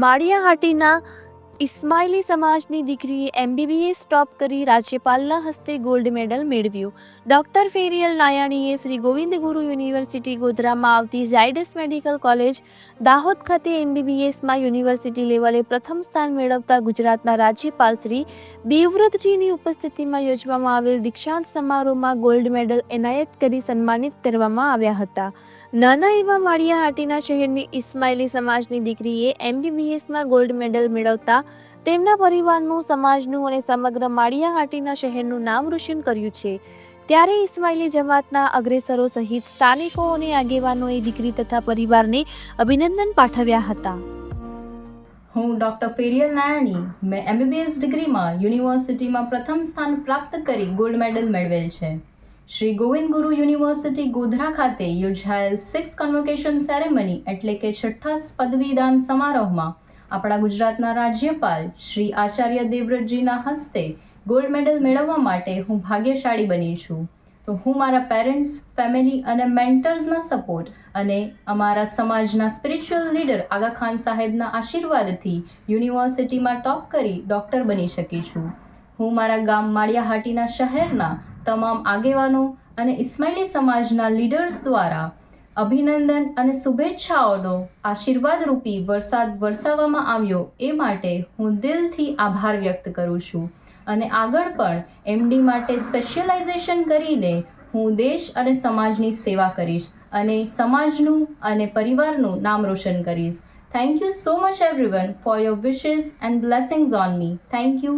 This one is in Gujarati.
માળિયાહાટીના ઇસ્માઇલી સમાજની દીકરીએ MBBS ટોપ કરી રાજ્યપાલના હસ્તે ગોલ્ડ મેડલ મેળવ્યું. ડોક્ટર ફેરિયલ નાયાણીએ શ્રી ગોવિંદ ગુરુ યુનિવર્સિટી ગોધરામાં આવતી ઝાયડસ મેડિકલ કોલેજ દાહોદ ખાતે MBBSમાં યુનિવર્સિટી લેવલે પ્રથમ સ્થાન મેળવતા ગુજરાતના રાજ્યપાલ શ્રી દેવવ્રતજીની ઉપસ્થિતિમાં યોજવામાં આવેલ દીક્ષાંત સમારોહમાં ગોલ્ડ મેડલ એનાયત કરી સન્માનિત કરવામાં આવ્યા હતા. નાના એવા માળિયાહાટીના શહેરની ઇસ્માઇલી સમાજની દીકરીએ MBBSમાં ગોલ્ડ મેડલ મેળવતા તેમના પરિવારનું, સમાજનું અને સમગ્ર માળિયાહાટીના શહેરનું નામ રોશન કર્યું છે. ત્યારે ઇસ્માઇલી જમાતના અગ્રેસરો સહિત સ્થાનિકો અને આગેવાનોએ દીકરી તથા પરિવારને અભિનંદન પાઠવ્યા હતા. હું ડૉક્ટર ફેરિયલ નાયાણી. મેં MBBS ડિગ્રીમાં યુનિવર્સિટીમાં પ્રથમ સ્થાન પ્રાપ્ત કરી ગોલ્ડ મેડલ મેળવેલ છે. શ્રી ગોવિંદ ગુરુ યુનિવર્સિટી ગોધરા ખાતે યોજાયેલ 6th કન્વોકેશન સેરેમની એટલે કે 6થા પદવીદાન સમારોહમાં આપણા ગુજરાતના રાજ્યપાલ શ્રી આચાર્ય દેવવ્રતજીના હસ્તે ગોલ્ડ મેડલ મેળવવા માટે હું ભાગ્યશાળી બની છું. તો હું મારા પેરેન્ટ્સ, ફેમિલી અને મેન્ટર્સના સપોર્ટ અને અમારા સમાજના સ્પિરિચ્યુઅલ લીડર આગા ખાન સાહેબના આશીર્વાદથી યુનિવર્સિટીમાં ટોપ કરી ડૉક્ટર બની શકી છું. હું મારા ગામ માળિયાહાટીના શહેરના તમામ આગેવાનો અને ઇસ્માઇલી સમાજના લીડર્સ દ્વારા અભિનંદન અને શુભેચ્છાઓનો આશીર્વાદરૂપી વરસાદ વરસાવવામાં આવ્યો એ માટે હું દિલથી આભાર વ્યક્ત કરું છું. અને આગળ પણ MD માટે સ્પેશિયલાઇઝેશન કરીને હું દેશ અને સમાજની સેવા કરીશ અને સમાજનું અને પરિવારનું નામ રોશન કરીશ. Thank you so much everyone for your wishes and blessings on me. Thank you.